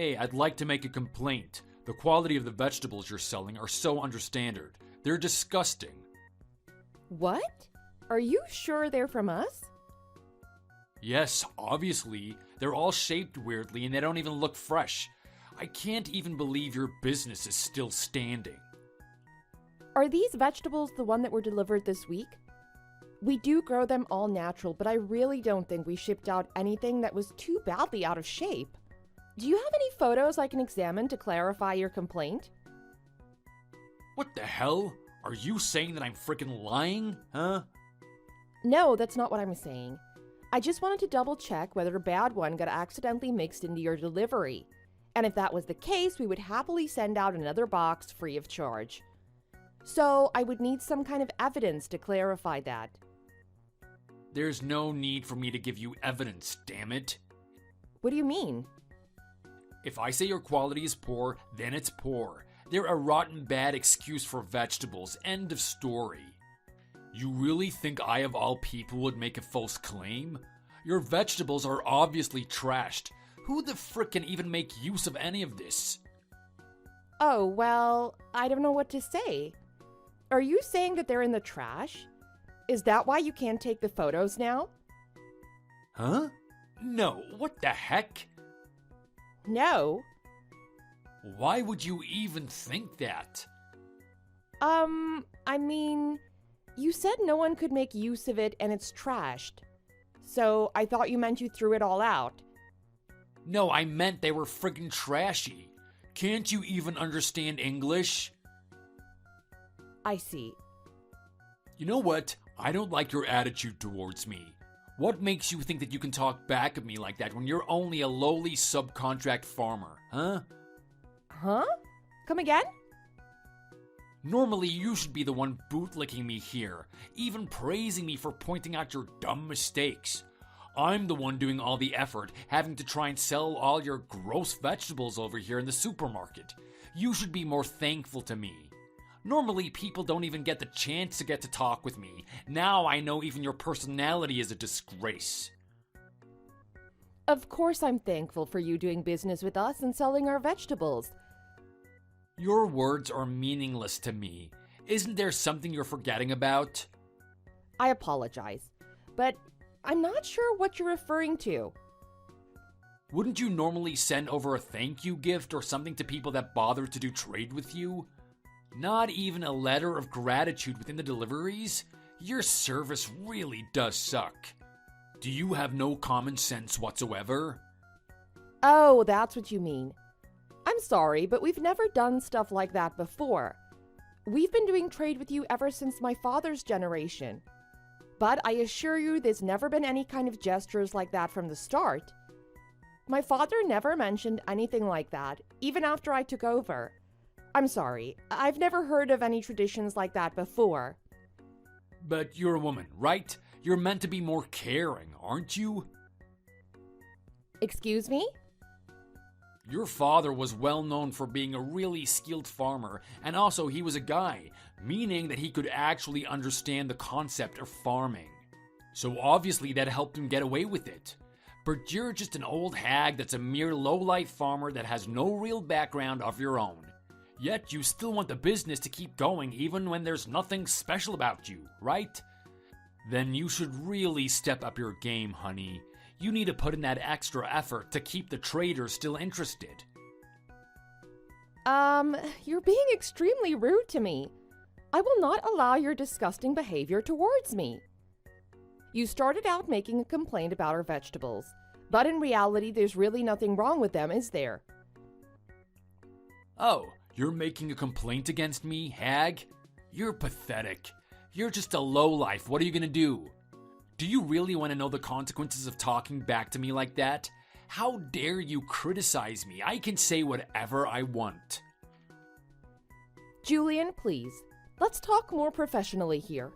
Hey, I'd like to make a complaint. The quality of the vegetables you're selling are so understandard. They're disgusting. What? Are you sure they're from us? Yes, obviously. They're all shaped weirdly and they don't even look fresh. I can't even believe your business is still standing. Are these vegetables the one that were delivered this week? We do grow them all natural, but I really don't think we shipped out anything that was too badly out of shape. Do you have any photos I can examine to clarify your complaint? What the hell? Are you saying that I'm freaking lying, huh? No, that's not what I'm saying. I just wanted to double check whether a bad one got accidentally mixed into your delivery. And if that was the case, we would happily send out another box free of charge. So I would need some kind of evidence to clarify that. There's no need for me to give you evidence, damn it. What do you mean? If I say your quality is poor, then it's poor. They're a rotten bad excuse for vegetables. End of story. You really think I of all people would make a false claim? Your vegetables are obviously trashed. Who the frick can even make use of any of this? Oh, well, I don't know what to say. Are you saying that they're in the trash? Is that why you can't take the photos now? Huh? No, what the heck? No. Why would you even think that? I mean, you said no one could make use of it and it's trashed. So I thought you meant you threw it all out. No, I meant they were friggin' trashy. Can't you even understand English? I see. You know what? I don't like your attitude towards me. What makes you think that you can talk back at me like that when you're only a lowly subcontract farmer, huh? Huh? Come again? Normally, you should be the one bootlicking me here, even praising me for pointing out your dumb mistakes. I'm the one doing all the effort, having to try and sell all your gross vegetables over here in the supermarket. You should be more thankful to me. Normally, people don't even get the chance to get to talk with me. Now I know even your personality is a disgrace. Of course I'm thankful for you doing business with us and selling our vegetables. Your words are meaningless to me. Isn't there something you're forgetting about? I apologize, but I'm not sure what you're referring to. Wouldn't you normally send over a thank you gift or something to people that bother to do trade with you? Not even a letter of gratitude within the deliveries? Your service really does suck. Do you have no common sense whatsoever? Oh, that's what you mean. I'm sorry, but we've never done stuff like that before. We've been doing trade with you ever since my father's generation. But I assure you there's never been any kind of gestures like that from the start. My father never mentioned anything like that, even after I took over. I'm sorry, I've never heard of any traditions like that before. But you're a woman, right? You're meant to be more caring, aren't you? Excuse me? Your father was well known for being a really skilled farmer, and also he was a guy, meaning that he could actually understand the concept of farming. So obviously that helped him get away with it. But you're just an old hag that's a mere low-life farmer that has no real background of your own. Yet you still want the business to keep going even when there's nothing special about you, right? Then you should really step up your game, honey. You need to put in that extra effort to keep the traders still interested. You're being extremely rude to me. I will not allow your disgusting behavior towards me. You started out making a complaint about our vegetables, but in reality, there's really nothing wrong with them, is there? Oh, you're making a complaint against me, hag? You're pathetic. You're just a lowlife. What are you gonna do? Do you really want to know the consequences of talking back to me like that? How dare you criticize me? I can say whatever I want. Julian, please, let's talk more professionally here.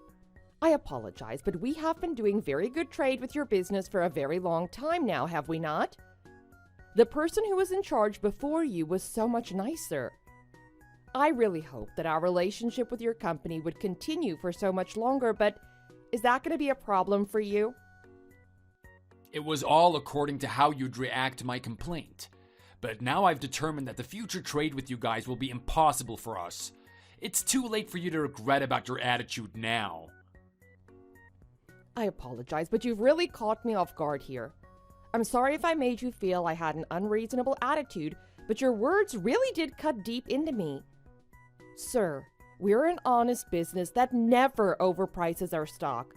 I apologize, but we have been doing very good trade with your business for a very long time now, have we not? The person who was in charge before you was so much nicer. I really hope that our relationship with your company would continue for so much longer, but is that going to be a problem for you? It was all according to how you'd react to my complaint. But now I've determined that the future trade with you guys will be impossible for us. It's too late for you to regret about your attitude now. I apologize, but you've really caught me off guard here. I'm sorry if I made you feel I had an unreasonable attitude, but your words really did cut deep into me. Sir, we're an honest business that never overprices our stock.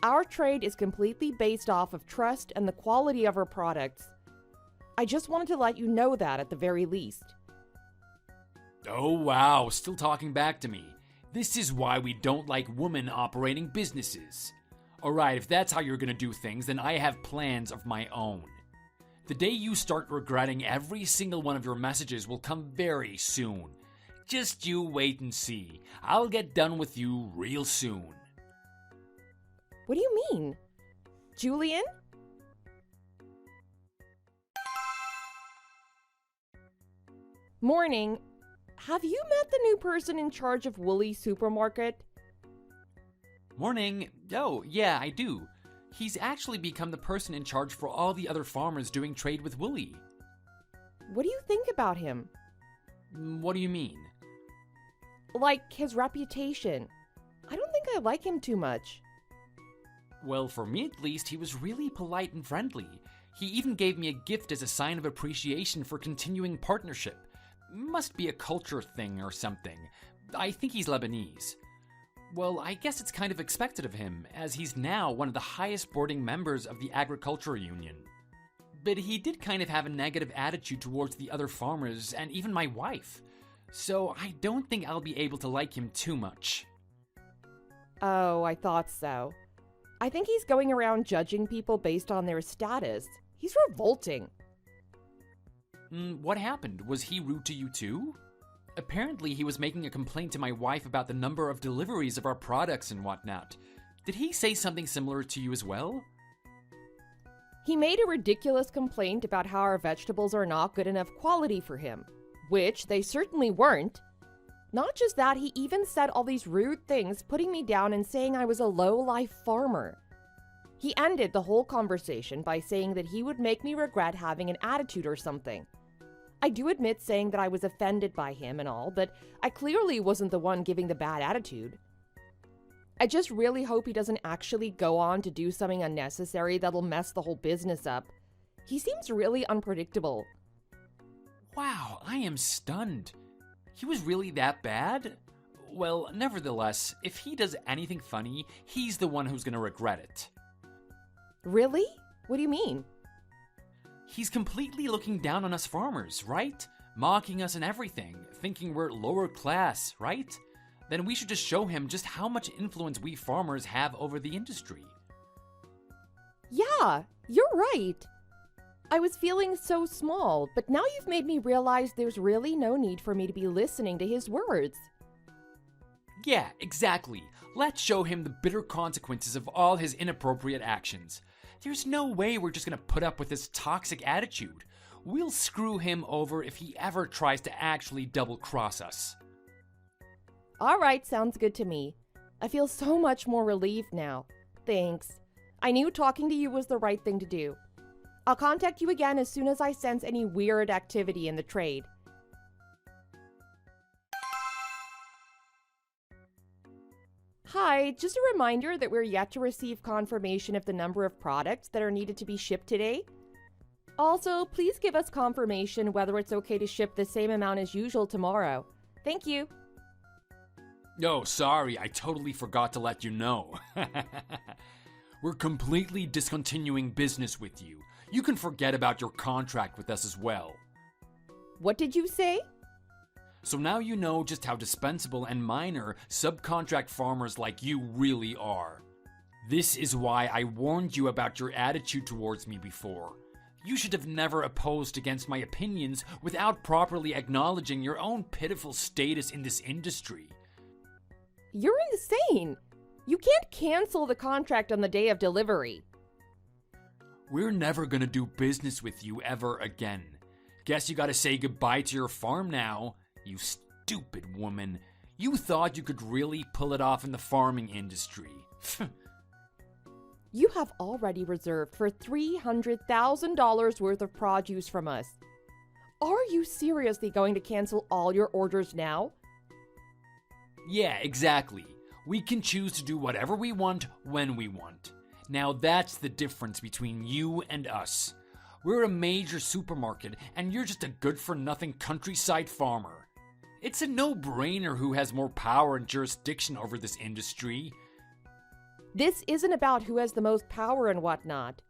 Our trade is completely based off of trust and the quality of our products. I just wanted to let you know that at the very least. Oh wow, still talking back to me. This is why we don't like women operating businesses. Alright, if that's how you're gonna do things, then I have plans of my own. The day you start regretting every single one of your messages will come very soon. Just you wait and see. I'll get done with you real soon. What do you mean? Julian? Morning. Have you met the new person in charge of Woolly Supermarket? Morning. Oh, yeah, I do. He's actually become the person in charge for all the other farmers doing trade with Woolly. What do you think about him? What do you mean? Like his reputation. I don't think I like him too much. Well, for me at least, he was really polite and friendly. He even gave me a gift as a sign of appreciation for continuing partnership. Must be a culture thing or something. I think he's Lebanese. Well, I guess it's kind of expected of him, as he's now one of the highest boarding members of the Agriculture Union. But he did kind of have a negative attitude towards the other farmers and even my wife. So I don't think I'll be able to like him too much. Oh, I thought so. I think he's going around judging people based on their status. He's revolting. What happened? Was he rude to you too? Apparently he was making a complaint to my wife about the number of deliveries of our products and whatnot. Did he say something similar to you as well? He made a ridiculous complaint about how our vegetables are not good enough quality for him, which they certainly weren't. Not just that, he even said all these rude things, putting me down and saying I was a low-life farmer. He ended the whole conversation by saying that he would make me regret having an attitude or something. I do admit saying that I was offended by him and all, but I clearly wasn't the one giving the bad attitude. I just really hope he doesn't actually go on to do something unnecessary that'll mess the whole business up. He seems really unpredictable. Wow, I am stunned. He was really that bad? Well, nevertheless, if he does anything funny, he's the one who's gonna regret it. Really? What do you mean? He's completely looking down on us farmers, right? Mocking us and everything, thinking we're lower class, right? Then we should just show him just how much influence we farmers have over the industry. Yeah, you're right. I was feeling so small, but now you've made me realize there's really no need for me to be listening to his words. Yeah, exactly. Let's show him the bitter consequences of all his inappropriate actions. There's no way we're just gonna put up with this toxic attitude. We'll screw him over if he ever tries to actually double-cross us. All right, sounds good to me. I feel so much more relieved now. Thanks. I knew talking to you was the right thing to do. I'll contact you again as soon as I sense any weird activity in the trade. Hi, just a reminder that we're yet to receive confirmation of the number of products that are needed to be shipped today. Also, please give us confirmation whether it's okay to ship the same amount as usual tomorrow. Thank you. Oh, sorry, I totally forgot to let you know. We're completely discontinuing business with you. You can forget about your contract with us as well. What did you say? So now you know just how dispensable and minor subcontract farmers like you really are. This is why I warned you about your attitude towards me before. You should have never opposed against my opinions without properly acknowledging your own pitiful status in this industry. You're insane! You can't cancel the contract on the day of delivery. We're never gonna do business with you ever again. Guess you gotta say goodbye to your farm now. You stupid woman. You thought you could really pull it off in the farming industry. You have already reserved for $300,000 worth of produce from us. Are you seriously going to cancel all your orders now? Yeah, exactly. We can choose to do whatever we want when we want. Now that's the difference between you and us. We're a major supermarket and you're just a good-for-nothing countryside farmer. It's a no-brainer who has more power and jurisdiction over this industry. This isn't about who has the most power and whatnot.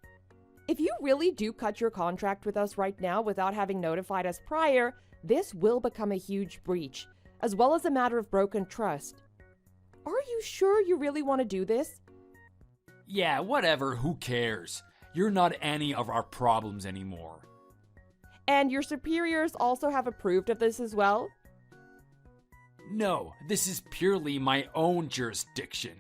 If you really do cut your contract with us right now without having notified us prior, this will become a huge breach, as well as a matter of broken trust. Are you sure you really want to do this? Yeah, whatever, who cares? You're not any of our problems anymore. And your superiors also have approved of this as well? No, this is purely my own jurisdiction.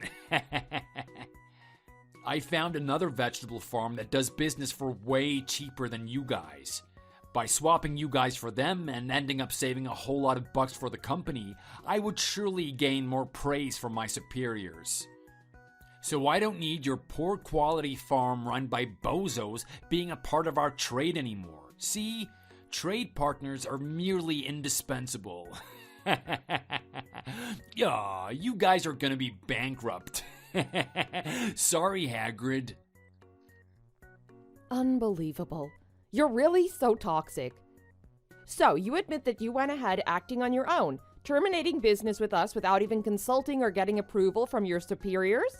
I found another vegetable farm that does business for way cheaper than you guys. By swapping you guys for them and ending up saving a whole lot of bucks for the company, I would surely gain more praise from my superiors. So I don't need your poor quality farm run by bozos being a part of our trade anymore. See, trade partners are merely indispensable. Yeah, you guys are gonna be bankrupt. Sorry, Hagrid. Unbelievable. You're really so toxic. So, you admit that you went ahead acting on your own, terminating business with us without even consulting or getting approval from your superiors?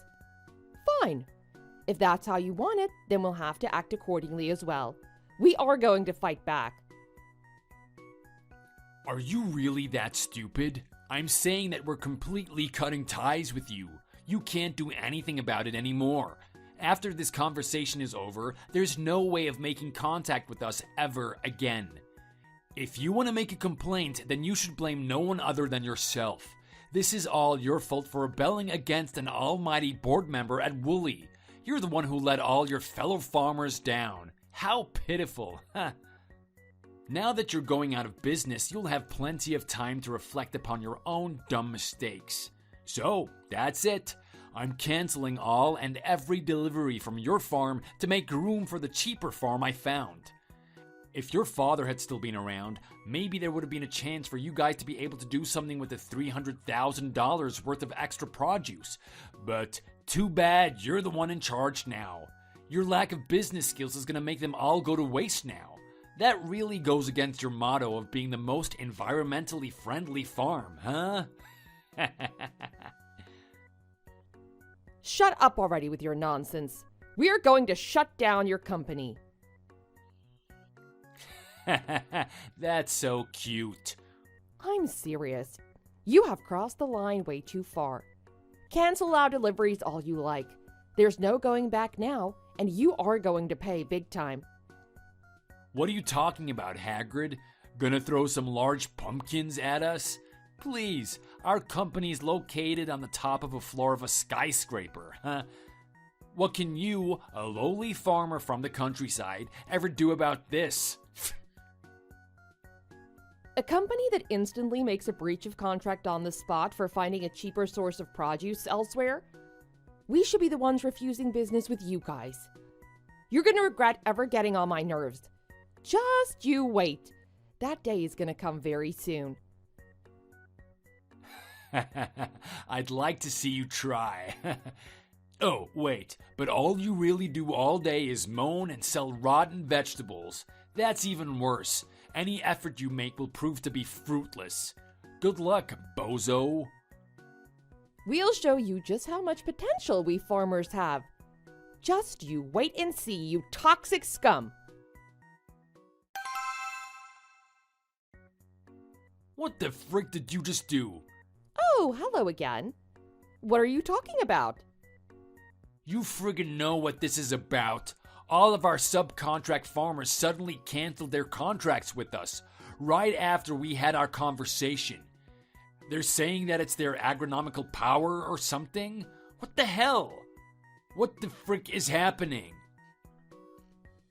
Fine. If that's how you want it, then we'll have to act accordingly as well. We are going to fight back. Are you really that stupid? I'm saying that we're completely cutting ties with you. You can't do anything about it anymore. After this conversation is over, there's no way of making contact with us ever again. If you want to make a complaint, then you should blame no one other than yourself. This is all your fault for rebelling against an almighty board member at Woolly. You're the one who let all your fellow farmers down. How pitiful. Now that you're going out of business, you'll have plenty of time to reflect upon your own dumb mistakes. So, that's it. I'm canceling all and every delivery from your farm to make room for the cheaper farm I found. If your father had still been around, maybe there would have been a chance for you guys to be able to do something with the $300,000 worth of extra produce. But too bad you're the one in charge now. Your lack of business skills is going to make them all go to waste now. That really goes against your motto of being the most environmentally friendly farm, huh? Shut up already with your nonsense. We are going to shut down your company. That's so cute. I'm serious. You have crossed the line way too far. Cancel our deliveries all you like. There's no going back now, and you are going to pay big time. What are you talking about, Hagrid? Gonna throw some large pumpkins at us? Please, our company's located on the top of a floor of a skyscraper, huh? What can you, a lowly farmer from the countryside, ever do about this? A company that instantly makes a breach of contract on the spot for finding a cheaper source of produce elsewhere? We should be the ones refusing business with you guys. You're gonna regret ever getting on my nerves. Just you wait. That day is gonna come very soon. I'd like to see you try. Oh, wait, but all you really do all day is moan and sell rotten vegetables. That's even worse. Any effort you make will prove to be fruitless. Good luck, bozo. We'll show you just how much potential we farmers have. Just you wait and see, you toxic scum. What the frick did you just do? Oh, hello again. What are you talking about? You friggin' know what this is about. All of our subcontract farmers suddenly canceled their contracts with us, right after we had our conversation. They're saying that it's their agronomical power or something? What the hell? What the frick is happening?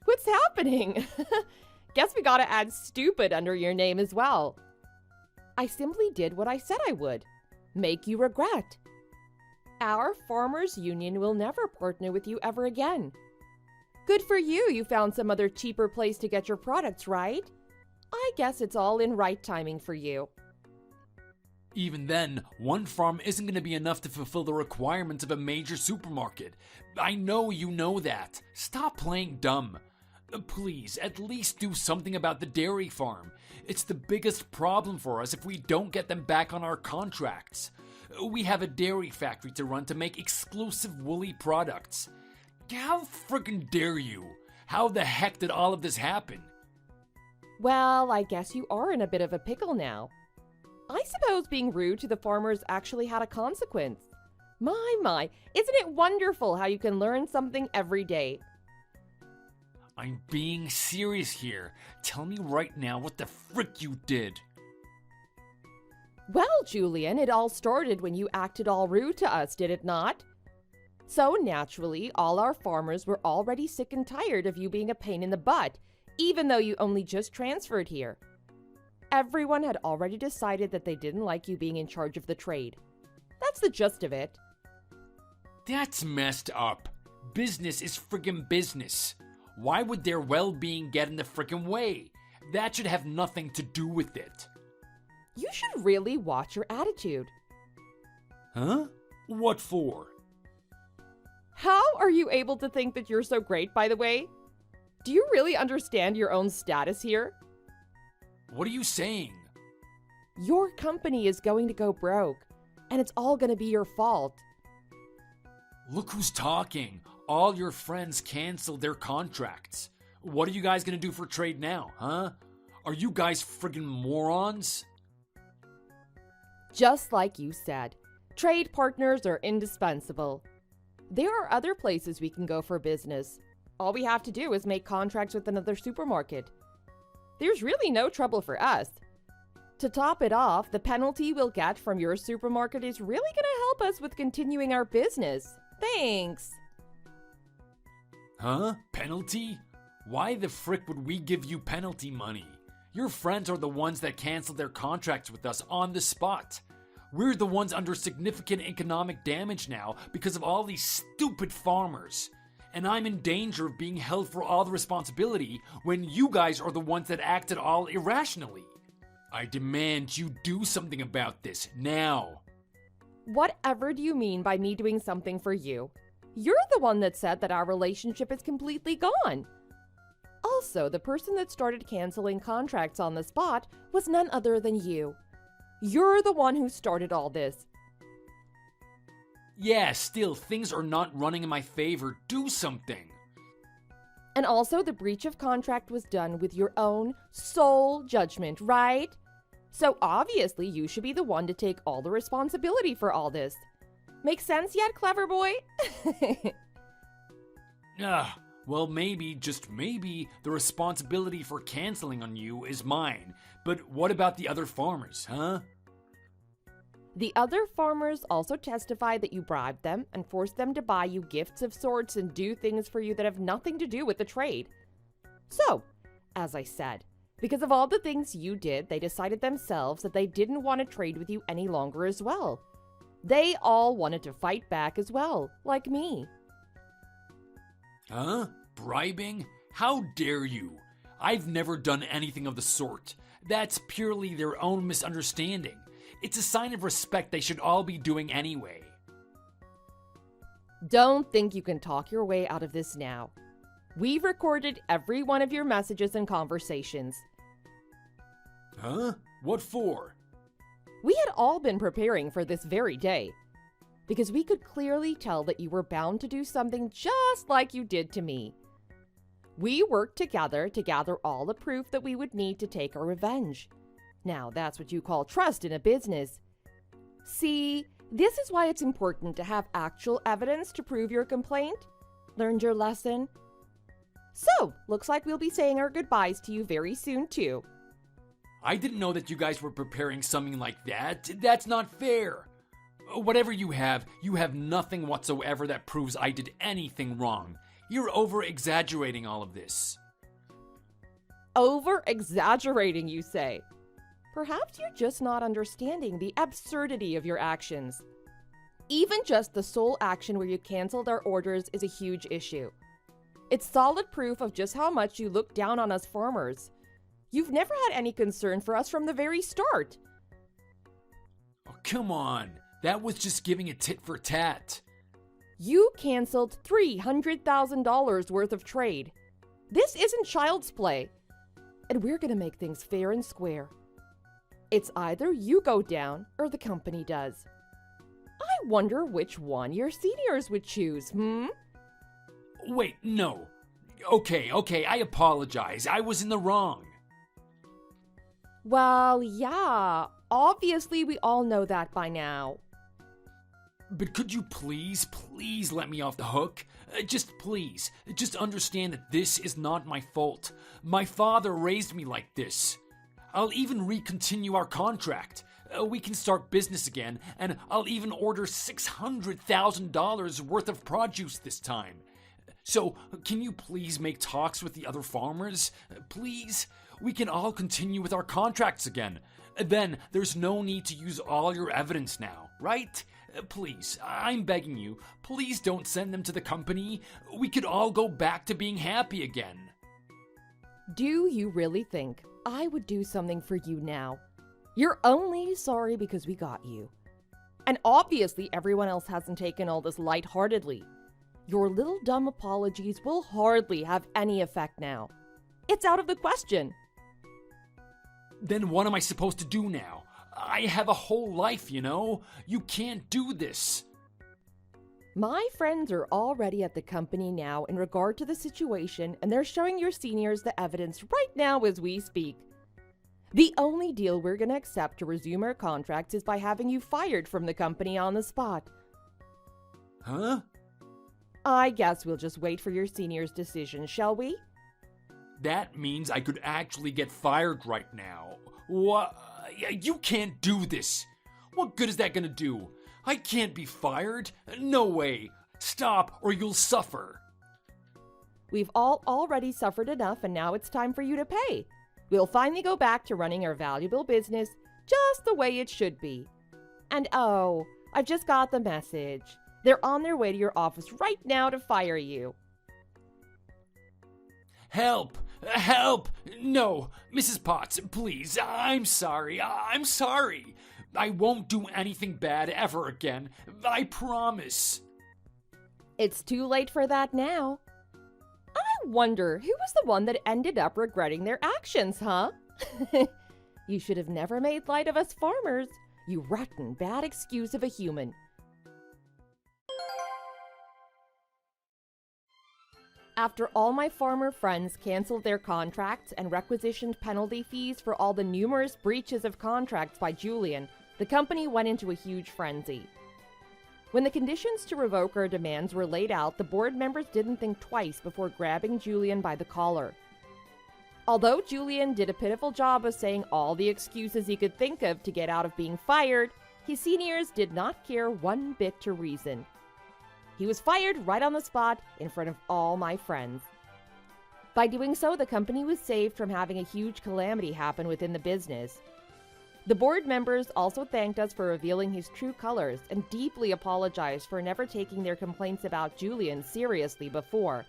What's happening? Guess we gotta add stupid under your name as well. I simply did what I said I would. Make you regret. Our farmers' union will never partner with you ever again. Good for you, you found some other cheaper place to get your products, right? I guess it's all in right timing for you. Even then, one farm isn't going to be enough to fulfill the requirements of a major supermarket. I know you know that. Stop playing dumb. Please, at least do something about the dairy farm. It's the biggest problem for us if we don't get them back on our contracts. We have a dairy factory to run to make exclusive woolly products. How frickin' dare you? How the heck did all of this happen? Well, I guess you are in a bit of a pickle now. I suppose being rude to the farmers actually had a consequence. My, isn't it wonderful how you can learn something every day? I'm being serious here. Tell me right now what the frick you did. Well, Julian, it all started when you acted all rude to us, did it not? So naturally, all our farmers were already sick and tired of you being a pain in the butt, even though you only just transferred here. Everyone had already decided that they didn't like you being in charge of the trade. That's the gist of it. That's messed up. Business is friggin' business. Why would their well-being get in the frickin' way? That should have nothing to do with it. You should really watch your attitude. Huh? What for? How are you able to think that you're so great, by the way? Do you really understand your own status here? What are you saying? Your company is going to go broke, and it's all going to be your fault. Look who's talking. All your friends canceled their contracts. What are you guys gonna do for trade now, huh? Are you guys friggin' morons? Just like you said, trade partners are indispensable. There are other places we can go for business. All we have to do is make contracts with another supermarket. There's really no trouble for us. To top it off, the penalty we'll get from your supermarket is really going to help us with continuing our business. Thanks. Huh? Penalty? Why the frick would we give you penalty money? Your friends are the ones that canceled their contracts with us on the spot. We're the ones under significant economic damage now because of all these stupid farmers. And I'm in danger of being held for all the responsibility when you guys are the ones that acted all irrationally. I demand you do something about this now. Whatever do you mean by me doing something for you? You're the one that said that our relationship is completely gone. Also, the person that started canceling contracts on the spot was none other than you. You're the one who started all this. Yeah, still, things are not running in my favor. Do something. And also, the breach of contract was done with your own sole judgment, right? So obviously, you should be the one to take all the responsibility for all this. Make sense yet, clever boy? Well, maybe, just maybe, the responsibility for canceling on you is mine. But what about the other farmers, huh? The other farmers also testified that you bribed them and forced them to buy you gifts of sorts and do things for you that have nothing to do with the trade. So, as I said, because of all the things you did, they decided themselves that they didn't want to trade with you any longer as well. They all wanted to fight back as well, like me. Huh? Bribing? How dare you? I've never done anything of the sort. That's purely their own misunderstanding. It's a sign of respect they should all be doing anyway. Don't think you can talk your way out of this now. We've recorded every one of your messages and conversations. Huh? What for? We had all been preparing for this very day, because we could clearly tell that you were bound to do something just like you did to me. We worked together to gather all the proof that we would need to take our revenge. Now, that's what you call trust in a business. See, this is why it's important to have actual evidence to prove your complaint. Learned your lesson? So, looks like we'll be saying our goodbyes to you very soon, too. I didn't know that you guys were preparing something like that. That's not fair. Whatever you have nothing whatsoever that proves I did anything wrong. You're over-exaggerating all of this. Over-exaggerating, you say? Perhaps you're just not understanding the absurdity of your actions. Even just the sole action where you canceled our orders is a huge issue. It's solid proof of just how much you look down on us farmers. You've never had any concern for us from the very start. Oh, come on. That was just giving a tit for tat. You canceled $300,000 worth of trade. This isn't child's play. And we're going to make things fair and square. It's either you go down or the company does. I wonder which one your seniors would choose, Wait, no. Okay, I apologize. I was in the wrong. Well, yeah. Obviously, we all know that by now. But could you please let me off the hook? Just understand that this is not my fault. My father raised me like this. I'll even recontinue our contract. We can start business again, and I'll even order $600,000 worth of produce this time. So, can you please make talks with the other farmers? Please? We can all continue with our contracts again. Then there's no need to use all your evidence now, right? Please, I'm begging you, please don't send them to the company. We could all go back to being happy again. Do you really think I would do something for you now? You're only sorry because we got you. And obviously everyone else hasn't taken all this lightheartedly. Your little dumb apologies will hardly have any effect now. It's out of the question. Then what am I supposed to do now? I have a whole life, you know? You can't do this. My friends are already at the company now in regard to the situation, and they're showing your seniors the evidence right now as we speak. The only deal we're going to accept to resume our contracts is by having you fired from the company on the spot. Huh? I guess we'll just wait for your seniors' decision, shall we? That means I could actually get fired right now. What? You can't do this. What good is that gonna do? I can't be fired. No way. Stop or you'll suffer. We've all already suffered enough, and now it's time for you to pay. We'll finally go back to running our valuable business just the way it should be. And oh, I've just got the message. They're on their way to your office right now to fire you. Help! Help! No, Mrs. Potts, please. I'm sorry. I won't do anything bad ever again. I promise. It's too late for that now. I wonder who was the one that ended up regretting their actions, huh? You should have never made light of us farmers. You rotten bad excuse of a human. After all my farmer friends canceled their contracts and requisitioned penalty fees for all the numerous breaches of contracts by Julian, the company went into a huge frenzy. When the conditions to revoke our demands were laid out, the board members didn't think twice before grabbing Julian by the collar. Although Julian did a pitiful job of saying all the excuses he could think of to get out of being fired, his seniors did not care one bit to reason. He was fired right on the spot in front of all my friends. By doing so, the company was saved from having a huge calamity happen within the business. The board members also thanked us for revealing his true colors and deeply apologized for never taking their complaints about Julian seriously before.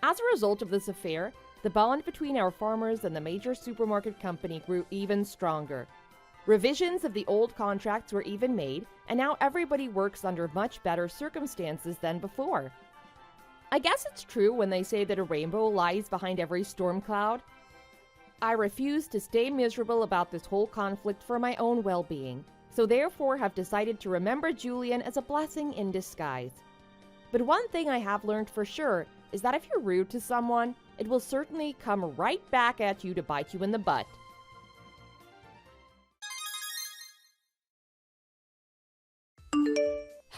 As a result of this affair, the bond between our farmers and the major supermarket company grew even stronger. Revisions of the old contracts were even made, and now everybody works under much better circumstances than before. I guess it's true when they say that a rainbow lies behind every storm cloud. I refuse to stay miserable about this whole conflict for my own well-being, so therefore have decided to remember Julian as a blessing in disguise. But one thing I have learned for sure is that if you're rude to someone, it will certainly come right back at you to bite you in the butt.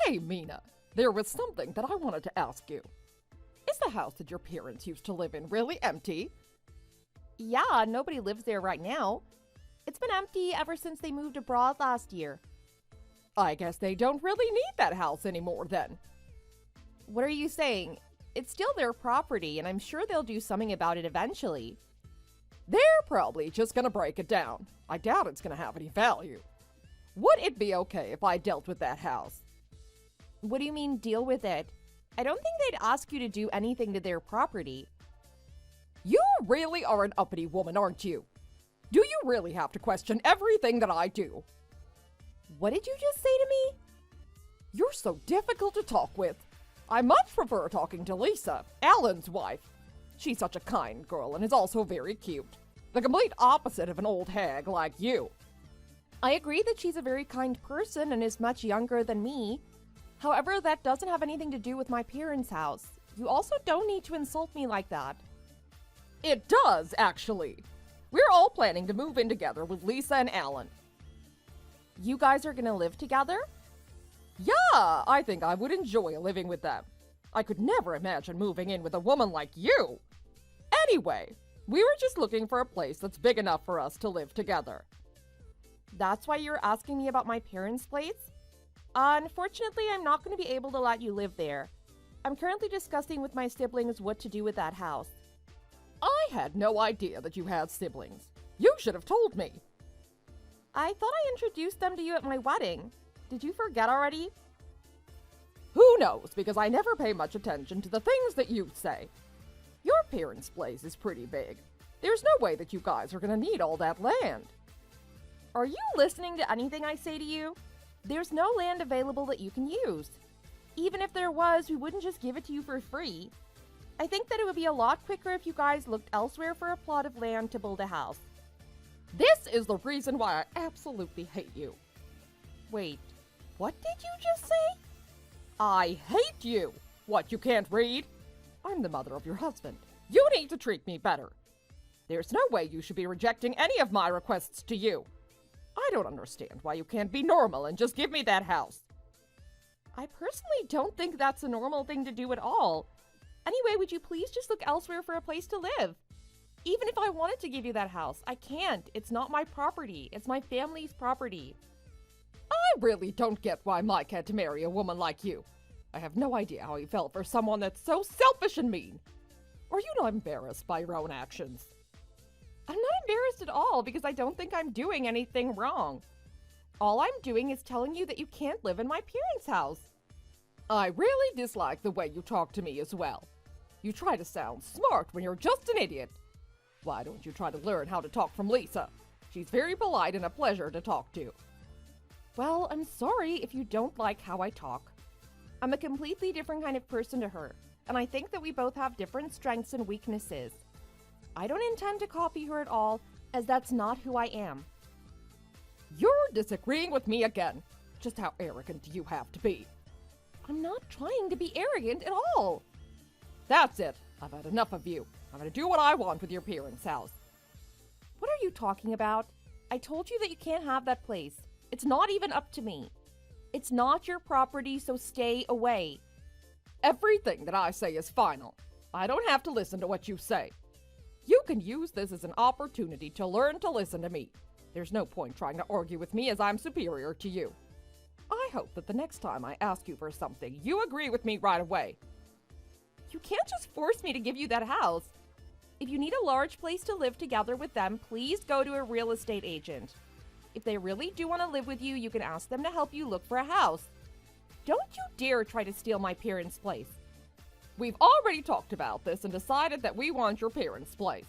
Hey, Mina, there was something that I wanted to ask you. Is the house that your parents used to live in really empty? Yeah, nobody lives there right now. It's been empty ever since they moved abroad last year. I guess they don't really need that house anymore then. What are you saying? It's still their property, and I'm sure they'll do something about it eventually. They're probably just gonna break it down. I doubt it's gonna have any value. Would it be okay if I dealt with that house? What do you mean, deal with it? I don't think they'd ask you to do anything to their property. You're really are an uppity woman, aren't you? Do you really have to question everything that I do? What did you just say to me? You're so difficult to talk with. I much prefer talking to Lisa, Alan's wife. She's such a kind girl and is also very cute. The complete opposite of an old hag like you. I agree that she's a very kind person and is much younger than me. However, that doesn't have anything to do with my parents' house. You also don't need to insult me like that. It does, actually. We're all planning to move in together with Lisa and Alan. You guys are gonna live together? Yeah, I think I would enjoy living with them. I could never imagine moving in with a woman like you. Anyway, we were just looking for a place that's big enough for us to live together. That's why you're asking me about my parents' place? Unfortunately, I'm not going to be able to let you live there. I'm currently discussing with my siblings what to do with that house. I had no idea that you had siblings. You should have told me. I thought I introduced them to you at my wedding. Did you forget already? Who knows, because I never pay much attention to the things that you say. Your parents' place is pretty big. There's no way that you guys are gonna need all that land. Are you listening to anything I say to you? There's no land available that you can use. Even if there was, we wouldn't just give it to you for free. I think that it would be a lot quicker if you guys looked elsewhere for a plot of land to build a house. This is the reason why I absolutely hate you. Wait, what did you just say? I hate you! What, you can't read? I'm the mother of your husband. You need to treat me better. There's no way you should be rejecting any of my requests to you. I don't understand why you can't be normal and just give me that house. I personally don't think that's a normal thing to do at all. Anyway, would you please just look elsewhere for a place to live? Even if I wanted to give you that house, I can't. It's not my property. It's my family's property. I really don't get why Mike had to marry a woman like you. I have no idea how he fell for someone that's so selfish and mean. Are you not embarrassed by your own actions? I'm not embarrassed at all because I don't think I'm doing anything wrong. All I'm doing is telling you that you can't live in my parents' house. I really dislike the way you talk to me as well. You try to sound smart when you're just an idiot. Why don't you try to learn how to talk from Lisa? She's very polite and a pleasure to talk to. Well, I'm sorry if you don't like how I talk. I'm a completely different kind of person to her, and I think that we both have different strengths and weaknesses. I don't intend to copy her at all, as that's not who I am. You're disagreeing with me again. Just how arrogant do you have to be? I'm not trying to be arrogant at all. That's it. I've had enough of you. I'm gonna do what I want with your parents' house. What are you talking about? I told you that you can't have that place. It's not even up to me. It's not your property, so stay away. Everything that I say is final. I don't have to listen to what you say. You can use this as an opportunity to learn to listen to me. There's no point trying to argue with me as I'm superior to you. I hope that the next time I ask you for something, you agree with me right away. You can't just force me to give you that house. If you need a large place to live together with them, please go to a real estate agent. If they really do want to live with you, you can ask them to help you look for a house. Don't you dare try to steal my parents' place. We've already talked about this and decided that we want your parents' place.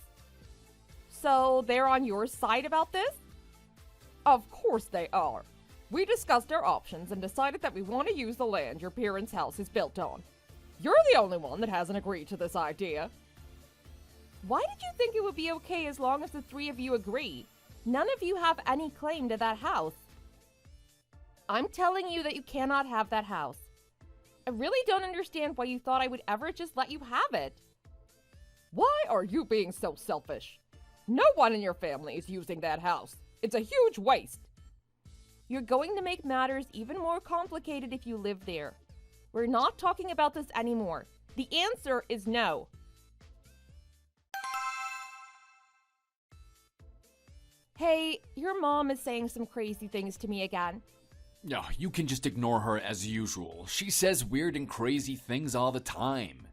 So they're on your side about this? Of course they are. We discussed our options and decided that we want to use the land your parents' house is built on. You're the only one that hasn't agreed to this idea. Why did you think it would be okay as long as the three of you agree? None of you have any claim to that house. I'm telling you that you cannot have that house. I really don't understand why you thought I would ever just let you have it. Why are you being so selfish? No one in your family is using that house. It's a huge waste. You're going to make matters even more complicated if you live there. We're not talking about this anymore. The answer is no. Hey, your mom is saying some crazy things to me again. No, you can just ignore her as usual. She says weird and crazy things all the time.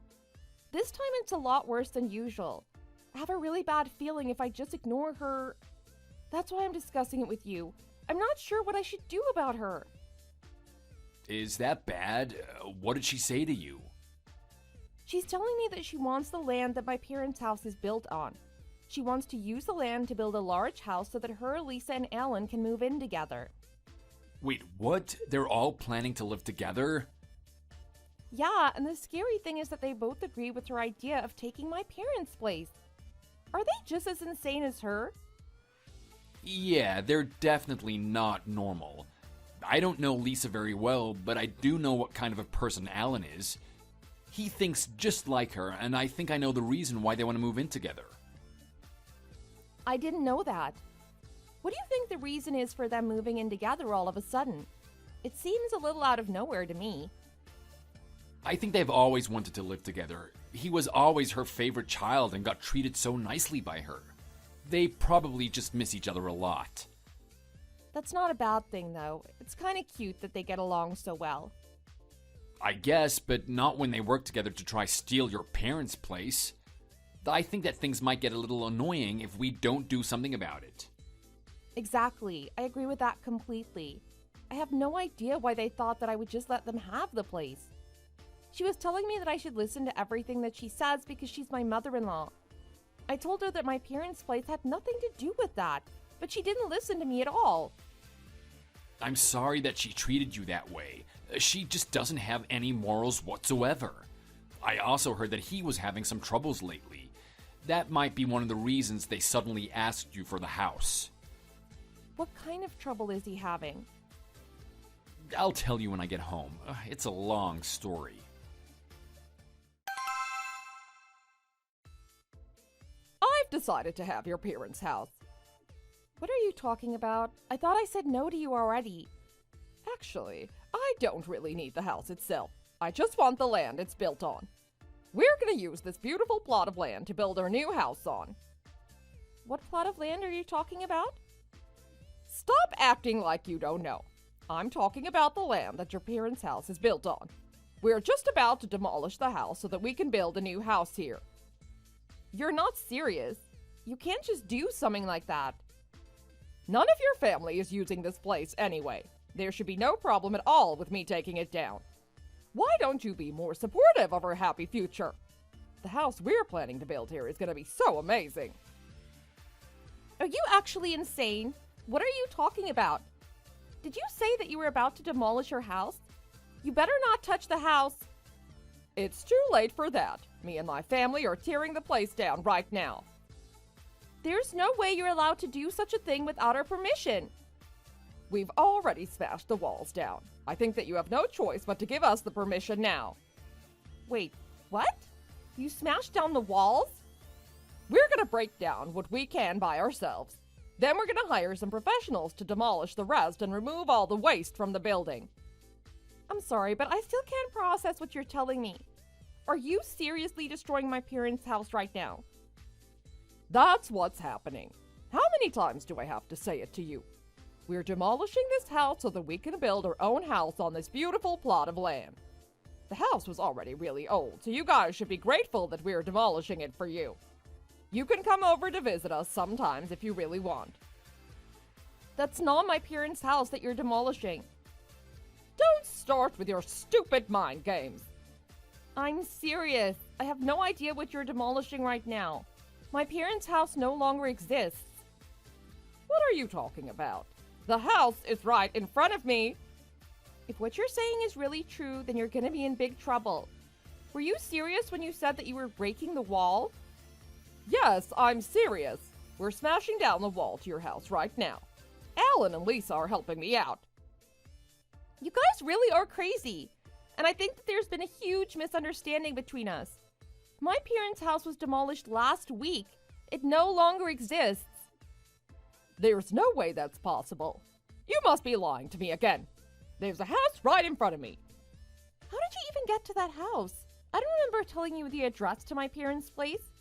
This time it's a lot worse than usual. I have a really bad feeling if I just ignore her. That's why I'm discussing it with you. I'm not sure what I should do about her. Is that bad? What did she say to you? She's telling me that she wants the land that my parents' house is built on. She wants to use the land to build a large house so that her, Lisa, and Alan can move in together. Wait, what? They're all planning to live together? Yeah, and the scary thing is that they both agree with her idea of taking my parents' place. Are they just as insane as her? Yeah, they're definitely not normal. I don't know Lisa very well, but I do know what kind of a person Alan is. He thinks just like her, and I think I know the reason why they want to move in together. I didn't know that. What do you think the reason is for them moving in together all of a sudden? It seems a little out of nowhere to me. I think they've always wanted to live together. He was always her favorite child and got treated so nicely by her. They probably just miss each other a lot. That's not a bad thing, though. It's kind of cute that they get along so well. I guess, but not when they work together to try steal your parents' place. I think that things might get a little annoying if we don't do something about it. Exactly. I agree with that completely. I have no idea why they thought that I would just let them have the place. She was telling me that I should listen to everything that she says because she's my mother-in-law. I told her that my parents' place had nothing to do with that, but she didn't listen to me at all. I'm sorry that she treated you that way. She just doesn't have any morals whatsoever. I also heard that he was having some troubles lately. That might be one of the reasons they suddenly asked you for the house. What kind of trouble is he having? I'll tell you when I get home. It's a long story. I've decided to have your parents' house. What are you talking about? I thought I said no to you already. Actually, I don't really need the house itself. I just want the land it's built on. We're gonna use this beautiful plot of land to build our new house on. What plot of land are you talking about? Stop acting like you don't know. I'm talking about the land that your parents' house is built on. We're just about to demolish the house so that we can build a new house here. You're not serious. You can't just do something like that. None of your family is using this place anyway. There should be no problem at all with me taking it down. Why don't you be more supportive of our happy future? The house we're planning to build here is going to be so amazing. Are you actually insane? What are you talking about? Did you say that you were about to demolish your house? You better not touch the house. It's too late for that. Me and my family are tearing the place down right now. There's no way you're allowed to do such a thing without our permission. We've already smashed the walls down. I think that you have no choice but to give us the permission now. Wait, what? You smashed down the walls? We're gonna break down what we can by ourselves. Then we're gonna hire some professionals to demolish the rest and remove all the waste from the building. I'm sorry, but I still can't process what you're telling me. Are you seriously destroying my parents' house right now? That's what's happening. How many times do I have to say it to you? We're demolishing this house so that we can build our own house on this beautiful plot of land. The house was already really old, so you guys should be grateful that we're demolishing it for you. You can come over to visit us sometimes if you really want. That's not my parents' house that you're demolishing. Don't start with your stupid mind games. I'm serious. I have no idea what you're demolishing right now. My parents' house no longer exists. What are you talking about? The house is right in front of me. If what you're saying is really true, then you're gonna be in big trouble. Were you serious when you said that you were breaking the wall? Yes, I'm serious. We're smashing down the wall to your house right now. Alan and Lisa are helping me out. You guys really are crazy. And I think that there's been a huge misunderstanding between us. My parents' house was demolished last week. It no longer exists. There's no way that's possible. You must be lying to me again. There's a house right in front of me. How did you even get to that house? I don't remember telling you the address to my parents' place.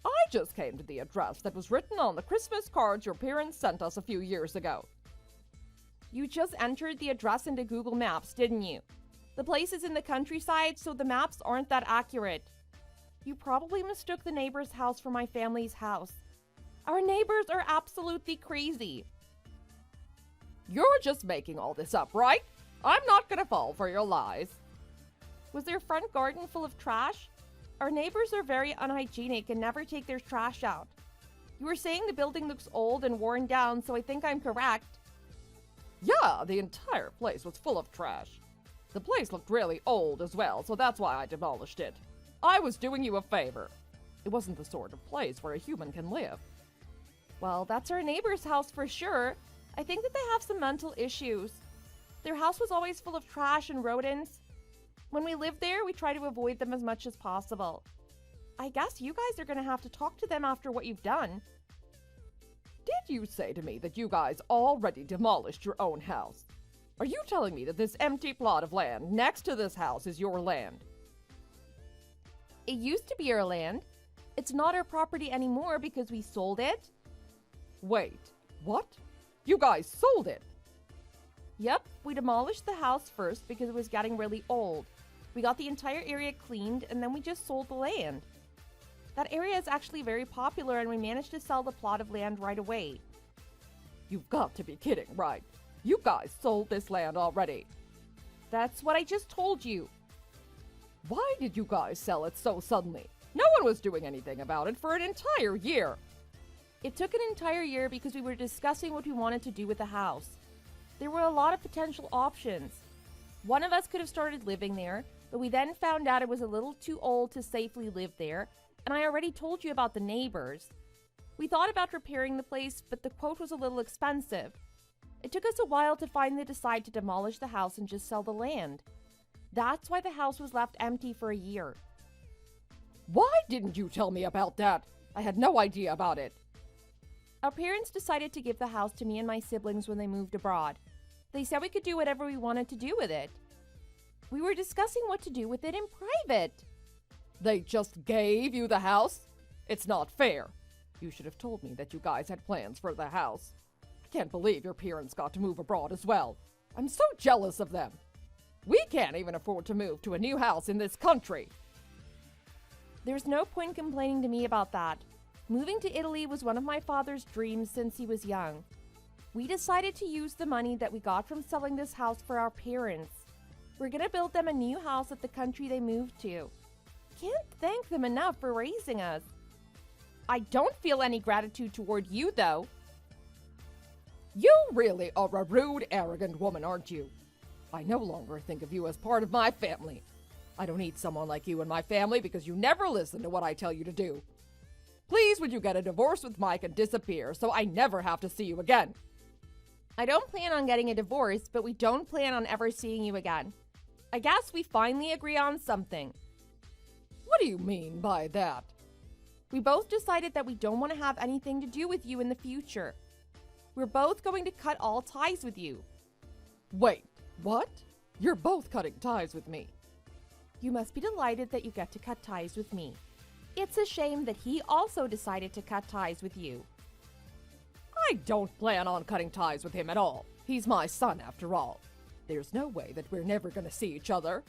I just came to the address that was written on the Christmas cards your parents sent us a few years ago. You just entered the address into Google Maps, didn't you? The place is in the countryside, so the maps aren't that accurate. You probably mistook the neighbor's house for my family's house. Our neighbors are absolutely crazy. You're just making all this up, right? I'm not gonna fall for your lies. Was their front garden full of trash? Our neighbors are very unhygienic and never take their trash out. You were saying the building looks old and worn down, so I think I'm correct. Yeah, the entire place was full of trash. The place looked really old as well, so that's why I demolished it. I was doing you a favor. It wasn't the sort of place where a human can live. Well, that's our neighbor's house for sure. I think that they have some mental issues. Their house was always full of trash and rodents. When we lived there, we try to avoid them as much as possible. I guess you guys are going to have to talk to them after what you've done. Did you say to me that you guys already demolished your own house? Are you telling me that this empty plot of land next to this house is your land? It used to be our land. It's not our property anymore because we sold it. Wait, what? You guys sold it? Yep, we demolished the house first because it was getting really old. We got the entire area cleaned and then we just sold the land. That area is actually very popular and we managed to sell the plot of land right away. You've got to be kidding, right? You guys sold this land already. That's what I just told you. Why did you guys sell it so suddenly? No one was doing anything about it for an entire year. It took an entire year because we were discussing what we wanted to do with the house. There were a lot of potential options. One of us could have started living there, but we then found out it was a little too old to safely live there, and I already told you about the neighbors. We thought about repairing the place, but the quote was a little expensive. It took us a while to finally decide to demolish the house and just sell the land. That's why the house was left empty for a year. Why didn't you tell me about that? I had no idea about it. Our parents decided to give the house to me and my siblings when they moved abroad. They said we could do whatever we wanted to do with it. We were discussing what to do with it in private. They just gave you the house? It's not fair. You should have told me that you guys had plans for the house. I can't believe your parents got to move abroad as well. I'm so jealous of them. We can't even afford to move to a new house in this country. There's no point complaining to me about that. Moving to Italy was one of my father's dreams since he was young. We decided to use the money that we got from selling this house for our parents. We're gonna build them a new house at the country they moved to. Can't thank them enough for raising us. I don't feel any gratitude toward you, though. You really are a rude, arrogant woman, aren't you? I no longer think of you as part of my family. I don't need someone like you in my family because you never listen to what I tell you to do. Please, would you get a divorce with Mike and disappear so I never have to see you again? I don't plan on getting a divorce, but we don't plan on ever seeing you again. I guess we finally agree on something. What do you mean by that? We both decided that we don't want to have anything to do with you in the future. We're both going to cut all ties with you. Wait, what? You're both cutting ties with me. You must be delighted that you get to cut ties with me. It's a shame that he also decided to cut ties with you. I don't plan on cutting ties with him at all. He's my son, after all. There's no way that we're never going to see each other.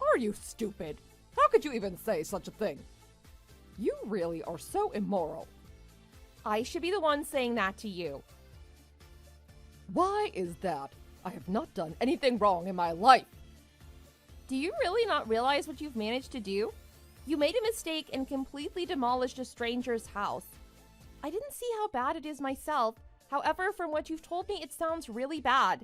Are you stupid? How could you even say such a thing? You really are so immoral. I should be the one saying that to you. Why is that? I have not done anything wrong in my life. Do you really not realize what you've managed to do? You made a mistake and completely demolished a stranger's house. I didn't see how bad it is myself. However, from what you've told me, it sounds really bad.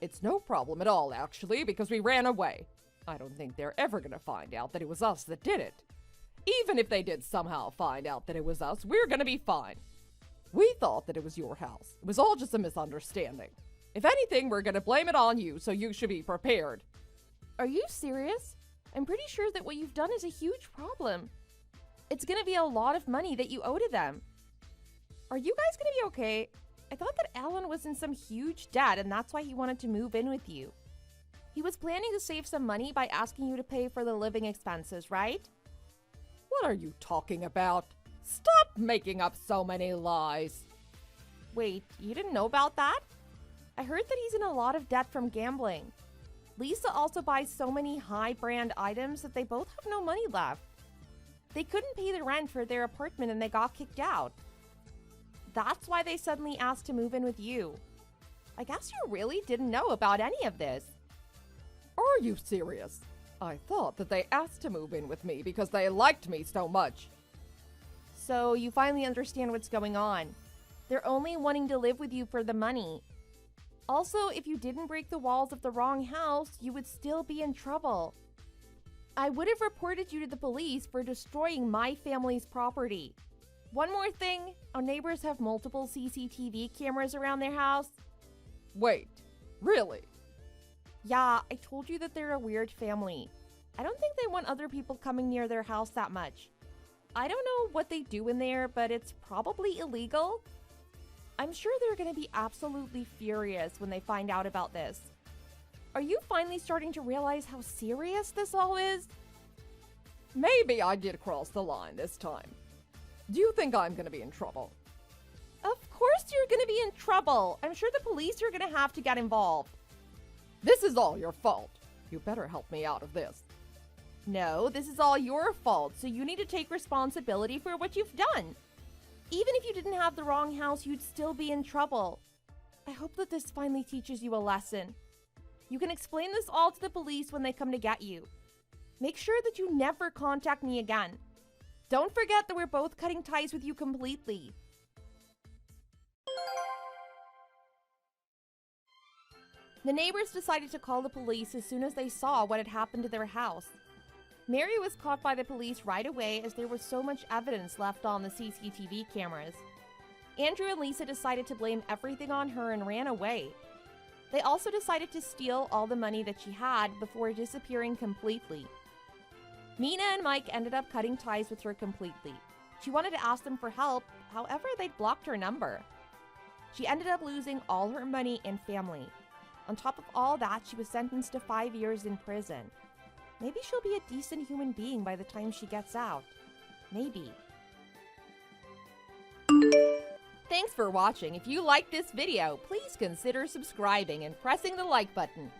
It's no problem at all, actually, because we ran away. I don't think they're ever going to find out that it was us that did it. Even if they did somehow find out that it was us, we're going to be fine. We thought that it was your house. It was all just a misunderstanding. If anything, we're going to blame it on you, so you should be prepared. Are you serious? I'm pretty sure that what you've done is a huge problem. It's going to be a lot of money that you owe to them. Are you guys going to be okay? I thought that Alan was in some huge debt and that's why he wanted to move in with you. He was planning to save some money by asking you to pay for the living expenses, right? What are you talking about? Stop making up so many lies. Wait, you didn't know about that? I heard that he's in a lot of debt from gambling. Lisa also buys so many high-brand items that they both have no money left. They couldn't pay the rent for their apartment and they got kicked out. That's why they suddenly asked to move in with you. I guess you really didn't know about any of this. Are you serious? I thought that they asked to move in with me because they liked me so much. so you finally understand what's going on. They're only wanting to live with you for the money. Also, if you didn't break the walls of the wrong house, you would still be in trouble. I would have reported you to the police for destroying my family's property. One more thing, our neighbors have multiple CCTV cameras around their house. Wait, really? Yeah, I told you that they're a weird family. I don't think they want other people coming near their house that much. I don't know what they do in there, but it's probably illegal. I'm sure they're going to be absolutely furious when they find out about this. Are you finally starting to realize how serious this all is? Maybe I did cross the line this time. Do you think I'm gonna be in trouble? Of course you're going to be in trouble. I'm sure the police are going to have to get involved. This is all your fault. You better help me out of this. No, this is all your fault, so you need to take responsibility for what you've done. Even if you didn't have the wrong house, you'd still be in trouble. I hope that this finally teaches you a lesson. You can explain this all to the police when they come to get you. Make sure that you never contact me again. Don't forget that we're both cutting ties with you completely. The neighbors decided to call the police as soon as they saw what had happened to their house. Mary was caught by the police right away as there was so much evidence left on the CCTV cameras. Andrew and Lisa decided to blame everything on her and ran away. They also decided to steal all the money that she had before disappearing completely. Mina and Mike ended up cutting ties with her completely. She wanted to ask them for help, however, they'd blocked her number. She ended up losing all her money and family. On top of all that, she was sentenced to 5 years in prison. Maybe she'll be a decent human being by the time she gets out. Maybe. Thanks for watching. If you liked this video, please consider subscribing and pressing the like button.